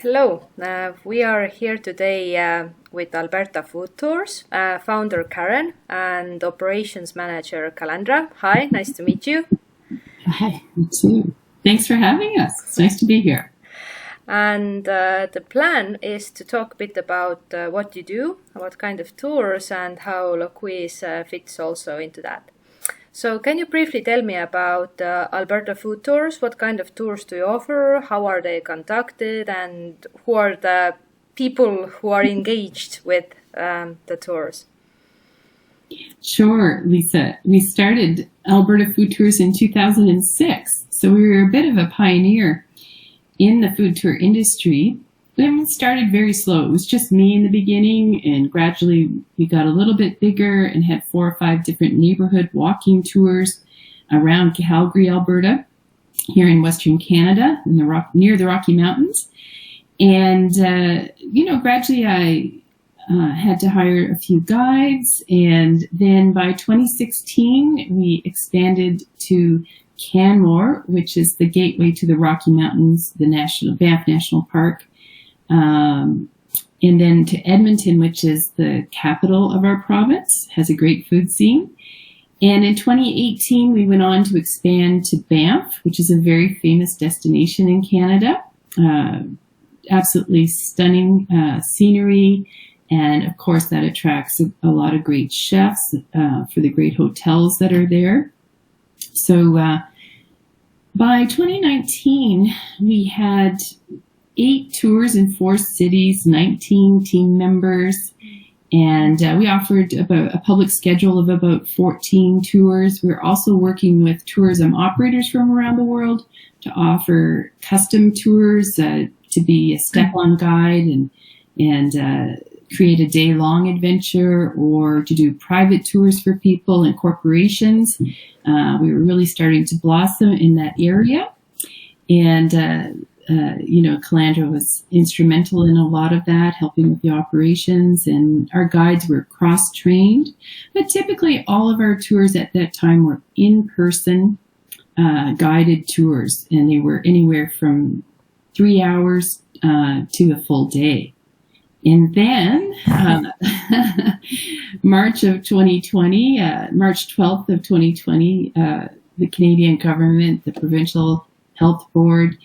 Hello, we are here today with Alberta Food Tours, founder Karen and operations manager Callandra. Hi, nice to meet you. Hi, you too. Thanks for having us. It's nice to be here. And the plan is to talk a bit about what you do, what kind of tours, and how Loquiz fits also into that. So can you briefly tell me about Alberta Food Tours? What kind of tours do you offer? How are they conducted? And who are the people who are engaged with the tours? Sure, Lisa. We started Alberta Food Tours in 2006. So we were a bit of a pioneer in the food tour industry. We started very slow. It was just me in the beginning, and gradually we got a little bit bigger and had 4 or 5 different neighborhood walking tours around Calgary, Alberta, here in Western Canada, in near the Rocky Mountains. And, gradually I had to hire a few guides. And then by 2016, we expanded to Canmore, which is the gateway to the Rocky Mountains, the Banff National Park. And then to Edmonton, which is the capital of our province, has a great food scene. And in 2018, we went on to expand to Banff, which is a very famous destination in Canada. Absolutely stunning scenery. And of course, that attracts a lot of great chefs for the great hotels that are there. So by 2019, we had 8 tours in 4 cities, 19 team members, and we offered about a public schedule of about 14 tours. We're also working with tourism operators from around the world to offer custom tours, to be a step-on guide and create a day-long adventure, or to do private tours for people and corporations. We were really starting to blossom in that area, and Callandra was instrumental in a lot of that, helping with the operations, and our guides were cross-trained. But typically all of our tours at that time were in-person guided tours, and they were anywhere from 3 hours to a full day. And then March 12th of 2020, the Canadian government, the provincial health board,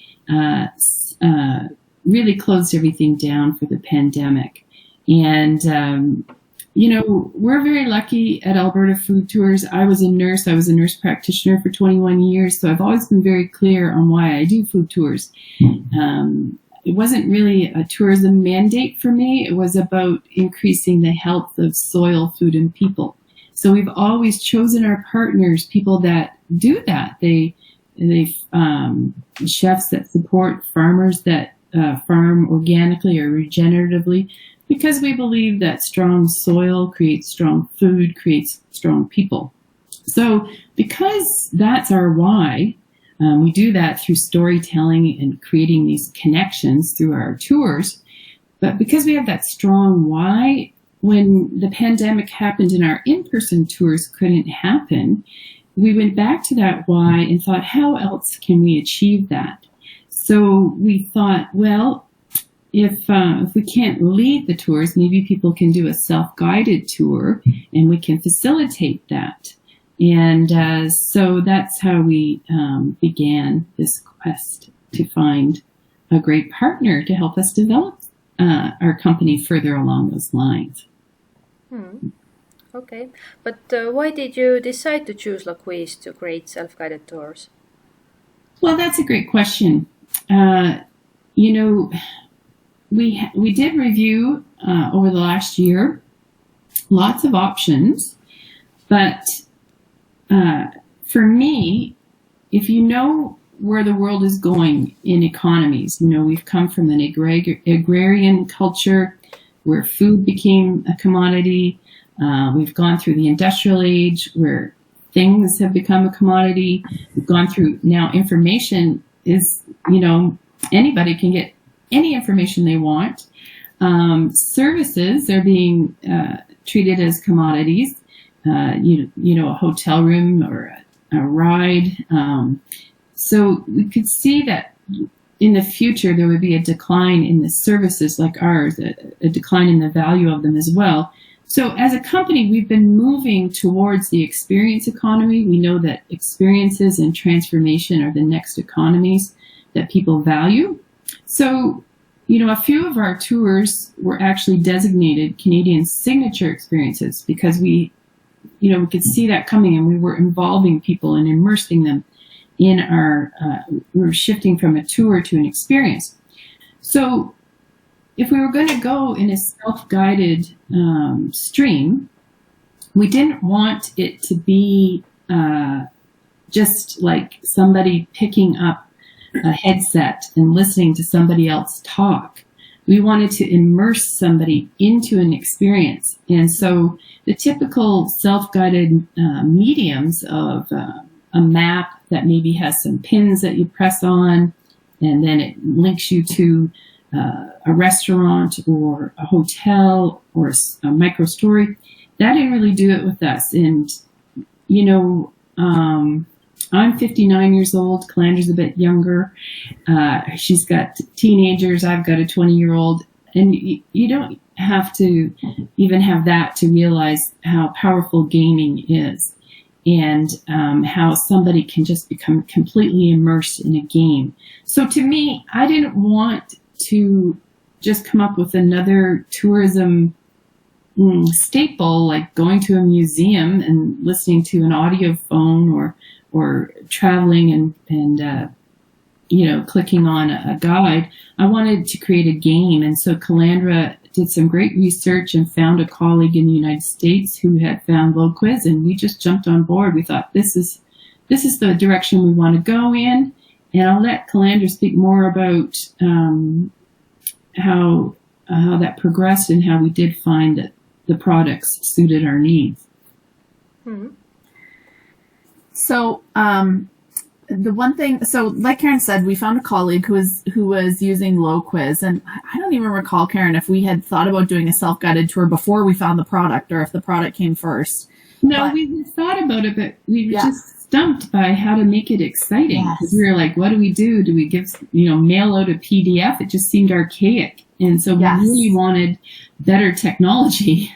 really closed everything down for the pandemic. And, we're very lucky at Alberta Food Tours. I was a nurse practitioner for 21 years. So I've always been very clear on why I do food tours. It wasn't really a tourism mandate for me. It was about increasing the health of soil, food, and people. So we've always chosen our partners, people that do that. They chefs that support farmers that farm organically or regeneratively, because we believe that strong soil creates strong food, creates strong people. So because that's our why, we do that through storytelling and creating these connections through our tours. But because we have that strong why, when the pandemic happened and our in-person tours couldn't happen, we went back to that why and thought, how else can we achieve that? So we thought, well, if we can't lead the tours, maybe people can do a self-guided tour and we can facilitate that. And so that's how we began this quest to find a great partner to help us develop our company further along those lines. Okay, but why did you decide to choose Loquiz to create self-guided tours? Well, that's a great question. We did review over the last year lots of options, but for me, if you know where the world is going in economies, we've come from an agrarian culture where food became a commodity. We've gone through the industrial age where things have become a commodity. We've gone through now information is, anybody can get any information they want. Services are being treated as commodities. A hotel room or a ride. So we could see that in the future there would be a decline in the services like ours, a decline in the value of them as well. So as a company, we've been moving towards the experience economy. We know that experiences and transformation are the next economies that people value. So, a few of our tours were actually designated Canadian signature experiences because we could see that coming, and we were involving people and immersing them in we were shifting from a tour to an experience. So if we were going to go in a self-guided stream, we didn't want it to be just like somebody picking up a headset and listening to somebody else talk. We wanted to immerse somebody into an experience. And so the typical self-guided mediums of a map that maybe has some pins that you press on, and then it links you to a restaurant or a hotel or a micro story. That didn't really do it with us. And, I'm 59 years old. Callandra's a bit younger. She's got teenagers. I've got a 20-year-old. And you don't have to even have that to realize how powerful gaming is, and how somebody can just become completely immersed in a game. So to me, I didn't want to just come up with another tourism staple like going to a museum and listening to an audio phone or traveling and clicking on a guide. I wanted to create a game, and so Callandra did some great research and found a colleague in the United States who had found Loquiz, and we just jumped on board. We thought this is the direction we want to go in, and I'll let Callandra speak more about how that progressed and how we did find that the products suited our needs. Mm-hmm. So the one thing, so like Karen said, we found a colleague who was using Loquiz, and I don't even recall, Karen, if we had thought about doing a self-guided tour before we found the product, or if the product came first. No, we thought about it, but we were just stumped by how to make it exciting. Because we were like, what do we do? Do we give, mail out a PDF? It just seemed archaic. And so we really wanted better technology.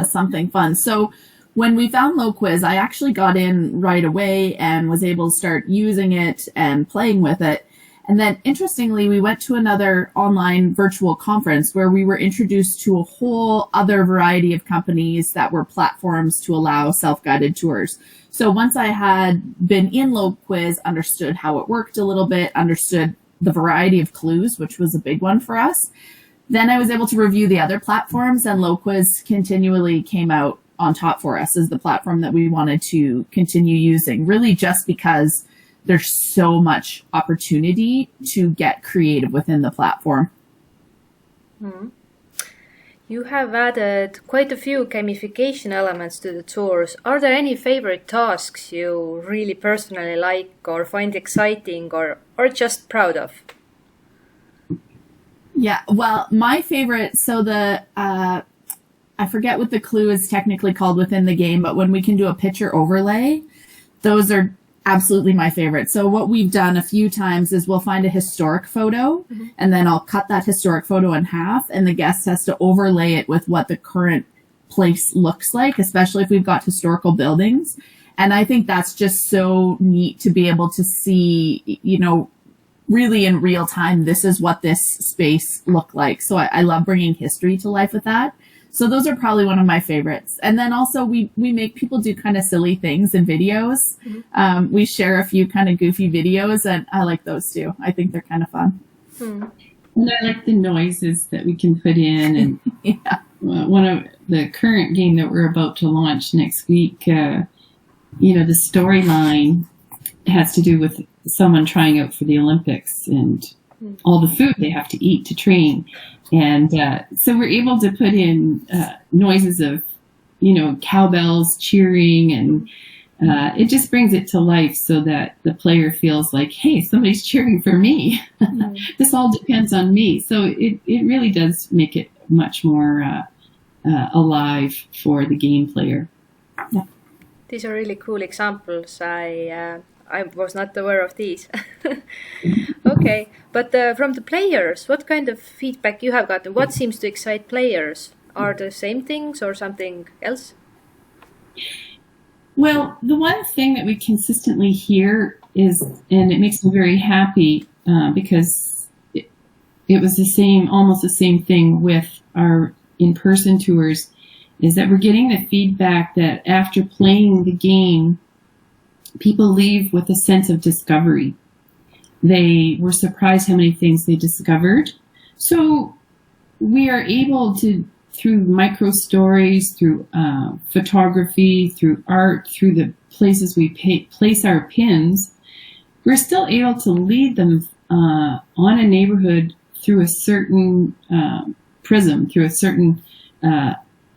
Something fun. So when we found Loquiz, I actually got in right away and was able to start using it and playing with it. And then interestingly, we went to another online virtual conference where we were introduced to a whole other variety of companies that were platforms to allow self-guided tours. So once I had been in Loquiz, understood how it worked a little bit, understood the variety of clues, which was a big one for us, then I was able to review the other platforms, and Loquiz continually came out on top for us as the platform that we wanted to continue using, really just because there's so much opportunity to get creative within the platform. Mm-hmm. You have added quite a few gamification elements to the tours. Are there any favorite tasks you really personally like or find exciting or just proud of? Yeah, well, my favorite, so I forget what the clue is technically called within the game, but when we can do a picture overlay, those are absolutely my favorite. So what we've done a few times is we'll find a historic photo, and then I'll cut that historic photo in half, and the guest has to overlay it with what the current place looks like, especially if we've got historical buildings. And I think that's just so neat to be able to see, really in real time, this is what this space looked like. So I love bringing history to life with that. So those are probably one of my favorites. And then also we make people do kind of silly things in videos. Mm-hmm. We share a few kind of goofy videos, and I like those too. I think they're kind of fun. And I like the noises that we can put in. And one of the current game that we're about to launch next week, the storyline has to do with someone trying out for the Olympics and all the food they have to eat to train. And so we're able to put in noises of, cowbells cheering, and it just brings it to life so that the player feels like, hey, somebody's cheering for me. This all depends on me. So it really does make it much more alive for the game player. Yeah. These are really cool examples. I was not aware of these. Okay, but from the players, what kind of feedback you have gotten? What seems to excite players? Are the same things or something else? Well, the one thing that we consistently hear is, and it makes me very happy because it was almost the same thing with our in-person tours, is that we're getting the feedback that after playing the game, people leave with a sense of discovery. They were surprised how many things they discovered. So we are able to, through micro stories, through photography, through art, through the places we place our pins, we're still able to lead them on a neighborhood through a certain prism, through a certain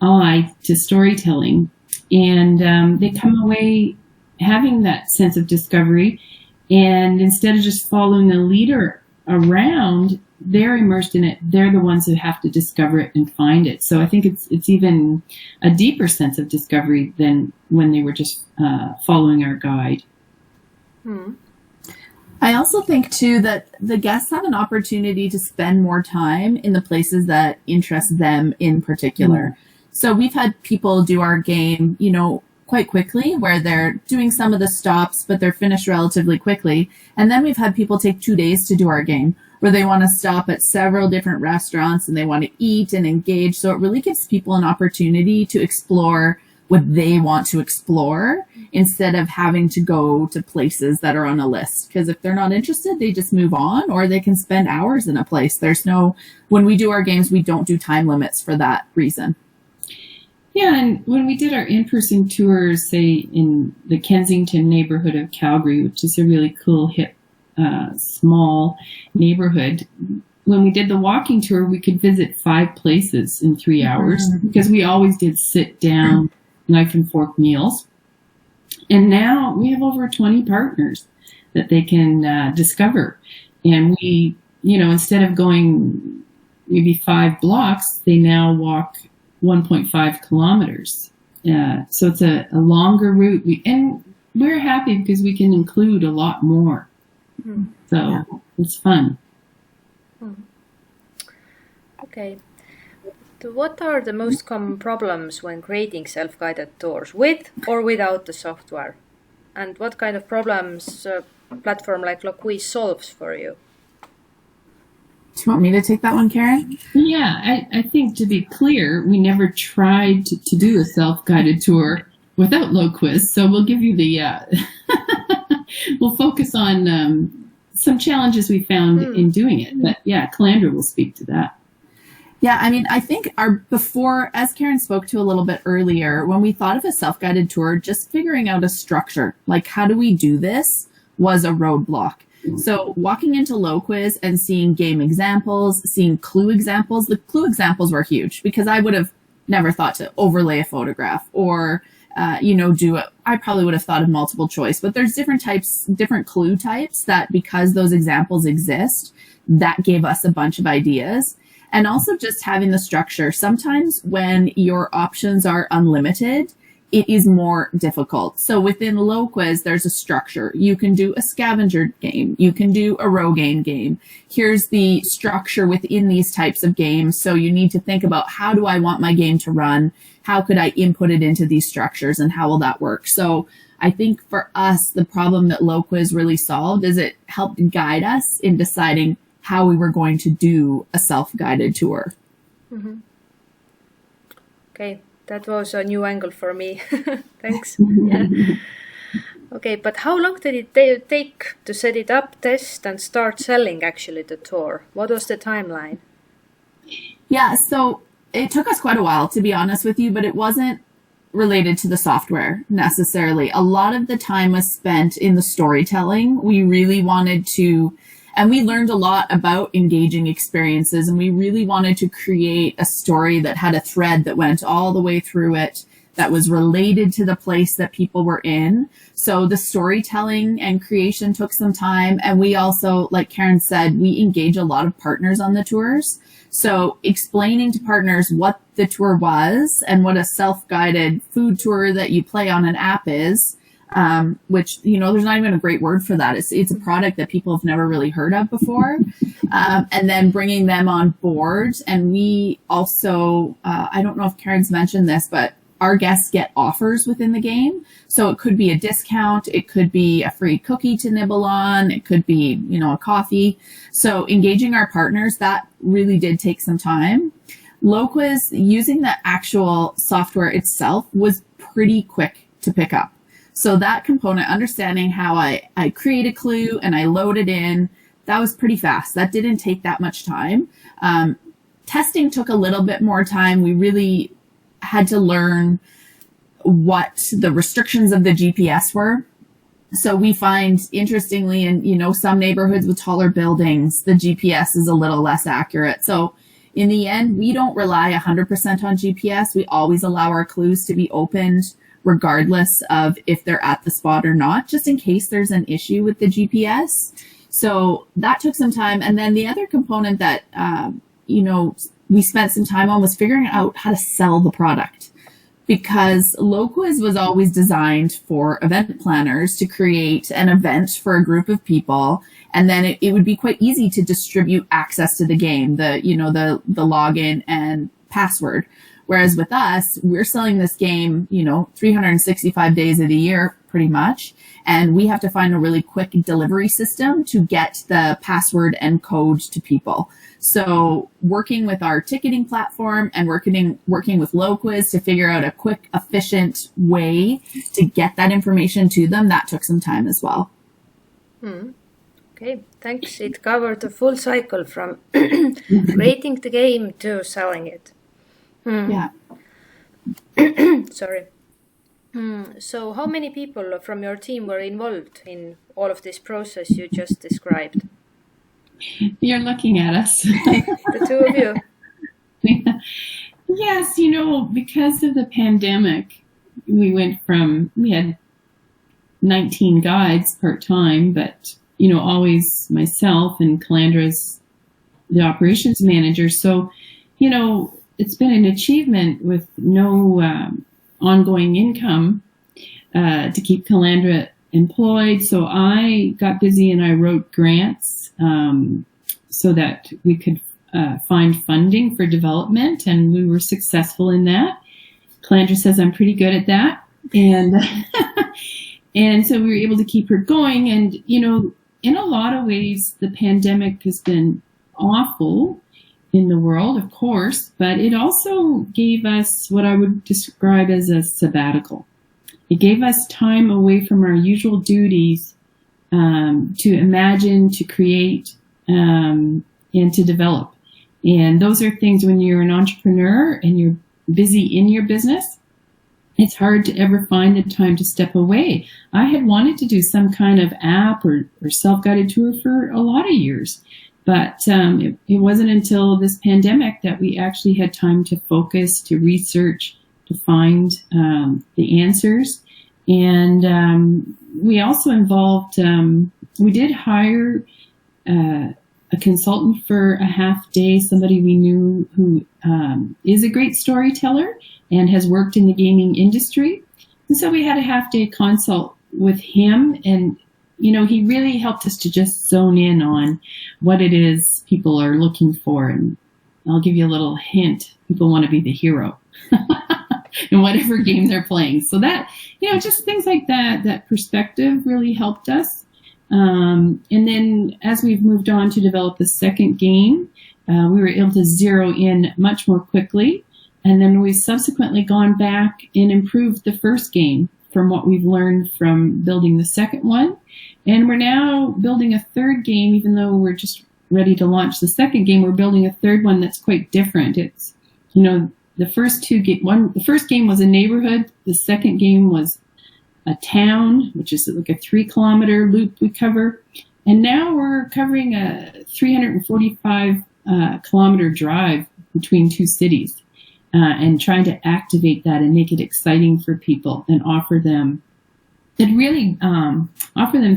eye to storytelling. And they come away having that sense of discovery. And instead of just following the leader around, they're immersed in it. They're the ones who have to discover it and find it. So I think it's even a deeper sense of discovery than when they were just following our guide. I also think, too, that the guests have an opportunity to spend more time in the places that interest them in particular. So we've had people do our game, quite quickly, where they're doing some of the stops, but they're finished relatively quickly. And then we've had people take 2 days to do our game, where they want to stop at several different restaurants and they want to eat and engage. So it really gives people an opportunity to explore what they want to explore instead of having to go to places that are on a list. Because if they're not interested, they just move on, or they can spend hours in a place. When we do our games, we don't do time limits for that reason. Yeah, and when we did our in-person tours, say in the Kensington neighborhood of Calgary, which is a really cool, hip, small neighborhood, when we did the walking tour, we could visit 5 places in 3 hours because we always did sit down, knife and fork meals. And now we have over 20 partners that they can discover. And we, instead of going maybe 5 blocks, they now walk 1.5 kilometers. So it's a longer route. And we're happy because we can include a lot more. So it's fun. Okay. So what are the most common problems when creating self-guided tours, with or without the software? And what kind of problems a platform like Loquiz solves for you? Do you want me to take that one, Karen? Yeah, I think, to be clear, we never tried to do a self-guided tour without Loquiz, so we'll give you the we'll focus on some challenges we found in doing it. But yeah, Callandra will speak to that. Yeah, I think before, as Karen spoke to a little bit earlier, when we thought of a self-guided tour, just figuring out a structure, like how do we do this, was a roadblock. So walking into Loquiz and seeing game examples, seeing clue examples, the clue examples were huge because I would have never thought to overlay a photograph or, I probably would have thought of multiple choice, but there's different clue types that, because those examples exist, that gave us a bunch of ideas. And also just having the structure. Sometimes when your options are unlimited, it is more difficult. So within Loquiz, there's a structure. You can do a scavenger game. You can do a Rogaine game. Here's the structure within these types of games. So you need to think about, how do I want my game to run? How could I input it into these structures and how will that work? So I think for us, the problem that Loquiz really solved is it helped guide us in deciding how we were going to do a self-guided tour. Okay, that was a new angle for me. Thanks. Yeah. Okay, but how long did it take to set it up, test, and start selling actually the tour? What was the timeline? Yeah, so it took us quite a while, to be honest with you, but it wasn't related to the software necessarily. A lot of the time was spent in the storytelling. We really wanted to, and we learned a lot about engaging experiences, and we really wanted to create a story that had a thread that went all the way through it, that was related to the place that people were in. So the storytelling and creation took some time. And we also, like Karen said, we engage a lot of partners on the tours. So explaining to partners what the tour was and what a self-guided food tour that you play on an app is, which, you know, there's not even a great word for that. It's a product that people have never really heard of before. And then bringing them on board. And we also, I don't know if Karen's mentioned this, but our guests get offers within the game. So it could be a discount. It could be a free cookie to nibble on. It could be, you know, a coffee. So engaging our partners, that really did take some time. Loquiz, using the actual software itself, was pretty quick to pick up. So that component, understanding how I create a clue and I load it in, that was pretty fast. That didn't take that much time. Testing took a little bit more time. We really had to learn what the restrictions of the GPS were. So we find, interestingly, in, you know, some neighborhoods with taller buildings, the GPS is a little less accurate. So in the end, we don't rely 100% on GPS. We always allow our clues to be opened regardless of if they're at the spot or not, just in case there's an issue with the GPS. So that took some time. And then the other component that, you know, we spent some time on was figuring out how to sell the product, because Loquiz was always designed for event planners to create an event for a group of people. And then it would be quite easy to distribute access to the game, the login and password. Whereas with us, we're selling this game, you know, 365 days of the year, pretty much. And we have to find a really quick delivery system to get the password and code to people. So working with our ticketing platform and working with Loquiz to figure out a quick, efficient way to get that information to them, that took some time as well. Okay, thanks. It covered the full cycle from creating the game to selling it. Yeah. Sorry. So how many people from your team were involved in all of this process you just described? You're looking at us. The two of you. Yes, you know, because of the pandemic, we had 19 guides part-time, but, you know, always myself and Callandra's the operations manager. So, you know, it's been an achievement with no ongoing income to keep Callandra employed. So I got busy and I wrote grants so that we could find funding for development, and we were successful in that. Callandra says I'm pretty good at that, and and so we were able to keep her going. And you know, in a lot of ways, the pandemic has been awful in the world, of course, but it also gave us what I would describe as a sabbatical. It gave us time away from our usual duties to imagine, to create, and to develop. And those are things when you're an entrepreneur and you're busy in your business, it's hard to ever find the time to step away. I had wanted to do some kind of app or self-guided tour for a lot of years. But it wasn't until this pandemic that we actually had time to focus, to research, to find the answers. And we also involved, we did hire a consultant for a half day, somebody we knew who is a great storyteller and has worked in the gaming industry. And so we had a half day consult with him, and you know, he really helped us to just zone in on what it is people are looking for. And I'll give you a little hint. People want to be the hero in whatever game they're playing. So that, you know, just things like that, that perspective really helped us. And then as we've moved on to develop the second game, we were able to zero in much more quickly. And then we've subsequently gone back and improved the first game from what we've learned from building the second one. And we're now building a third game, even though we're just ready to launch the second game. We're building a third one that's quite different. It's, you know, the first game was a neighborhood. The second game was a town, which is like a 3-kilometer loop we cover. And now we're covering a 345 kilometer drive between two cities and trying to activate that and make it exciting for people and offer them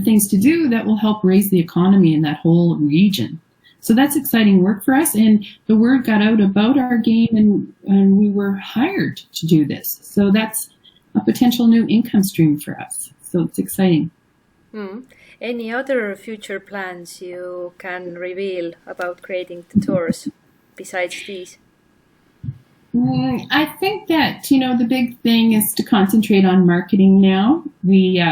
things to do that will help raise the economy in that whole region. So that's exciting work for us. And the word got out about our game, and we were hired to do this. So that's a potential new income stream for us. So it's exciting. Any other future plans you can reveal about creating the tours besides these? I think that, the big thing is to concentrate on marketing now. We've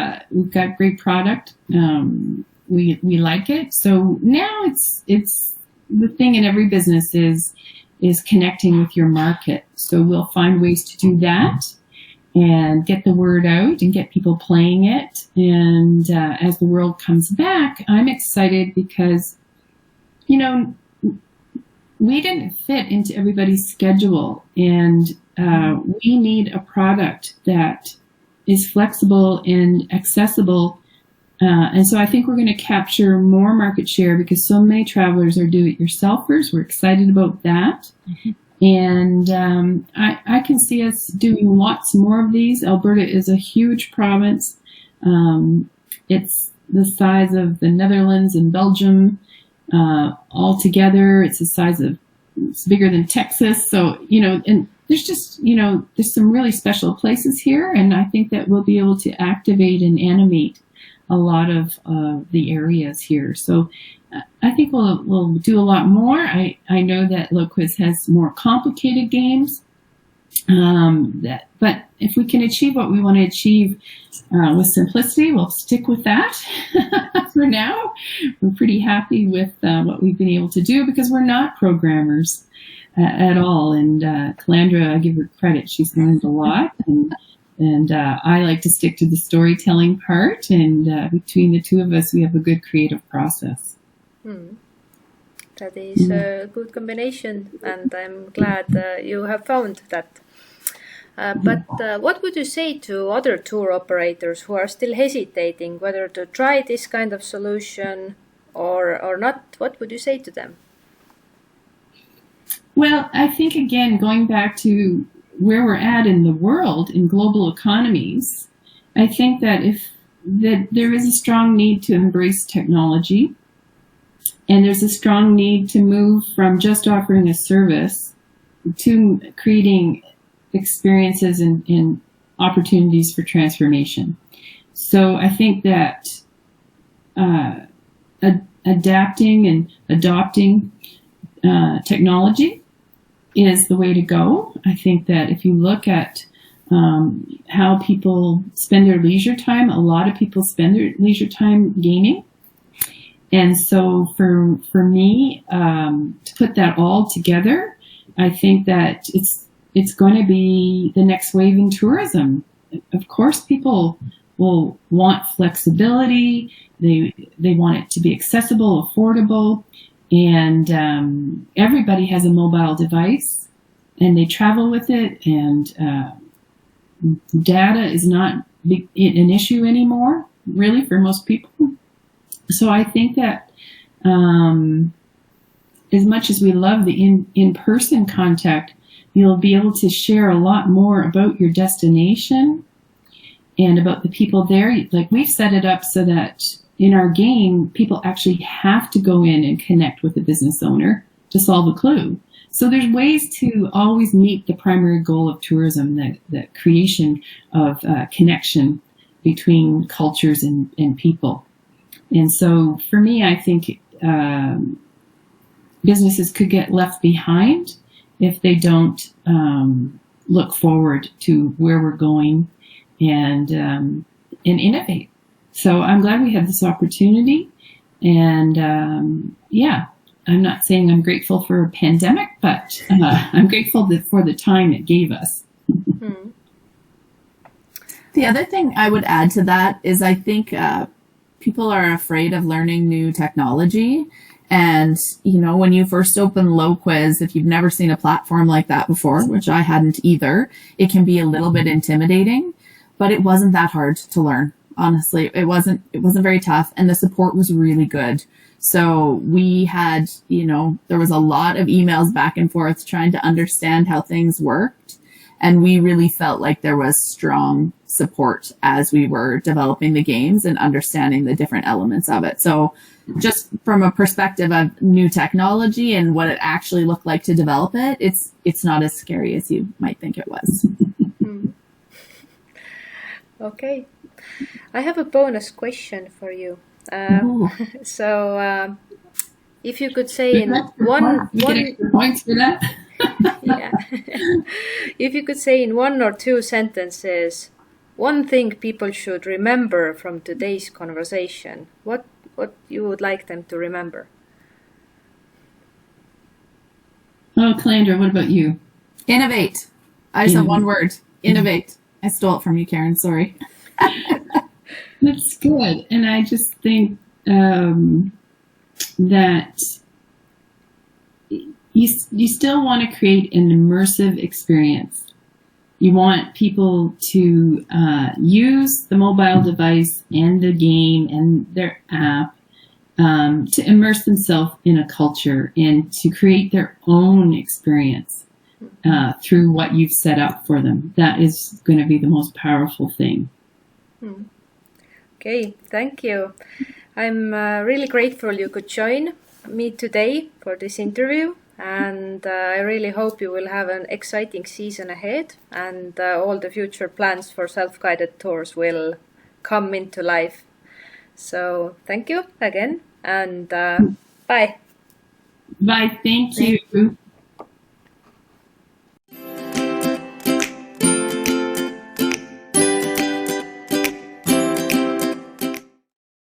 got great product. We like it. So now it's the thing in every business is connecting with your market. So we'll find ways to do that and get the word out and get people playing it. And as the world comes back, I'm excited because, we didn't fit into everybody's schedule, and we need a product that is flexible and accessible. And so I think we're going to capture more market share because so many travelers are do-it-yourselfers. We're excited about that. And I can see us doing lots more of these. Alberta is a huge province. It's the size of the Netherlands and Belgium all together. It's bigger than Texas. So, and there's just, there's some really special places here. And I think that we'll be able to activate and animate a lot of the areas here. So I think we'll do a lot more. I know that Loquiz has more complicated games. But if we can achieve what we want to achieve with simplicity, we'll stick with that for now. We're pretty happy with what we've been able to do because we're not programmers at all. And Callandra, I give her credit. She's learned a lot. And I like to stick to the storytelling part. And between the two of us, we have a good creative process. That is a good combination. And I'm glad you have found that. But what would you say to other tour operators who are still hesitating whether to try this kind of solution or not? What would you say to them? Well, I think, again, going back to where we're at in the world, in global economies, I think that there is a strong need to embrace technology, and there's a strong need to move from just offering a service to creating experiences and opportunities for transformation. So I think that adapting and adopting technology is the way to go. I think that if you look at how people spend their leisure time, a lot of people spend their leisure time gaming. And so for me, to put that all together, I think that it's going to be the next wave in tourism. Of course, people will want flexibility. They want it to be accessible, affordable, and everybody has a mobile device, and they travel with it. And data is not an issue anymore, really, for most people. So I think that as much as we love the in-person contact, you'll be able to share a lot more about your destination and about the people there. Like, we've set it up so that in our game, people actually have to go in and connect with the business owner to solve a clue. So there's ways to always meet the primary goal of tourism, that creation of connection between cultures and people. And so for me, I think businesses could get left behind if they don't look forward to where we're going and innovate. So I'm glad we had this opportunity. And I'm not saying I'm grateful for a pandemic, but I'm grateful for the time it gave us. The other thing I would add to that is I think people are afraid of learning new technology. And, when you first open Loquiz, if you've never seen a platform like that before, which I hadn't either, it can be a little bit intimidating, but it wasn't that hard to learn. Honestly, it wasn't very tough, and the support was really good. So we had, there was a lot of emails back and forth trying to understand how things worked. And we really felt like there was strong support as we were developing the games and understanding the different elements of it. So just from a perspective of new technology and what it actually looked like to develop it, it's not as scary as you might think it was. Okay. I have a bonus question for you. So, if you could say in one points for that. yeah, if you could say in 1 or 2 sentences, one thing people should remember from today's conversation, what you would like them to remember? Oh, Callandra, what about you? Innovate. I just have one word. Innovate. I stole it from you, Karen. Sorry. That's good. And I just think that you still want to create an immersive experience. You want people to use the mobile device and the game and their app to immerse themselves in a culture and to create their own experience through what you've set up for them. That is going to be the most powerful thing. Okay, thank you. I'm really grateful you could join me today for this interview, and I really hope you will have an exciting season ahead, and all the future plans for self-guided tours will come into life. So thank you again, and bye. Bye, thank you.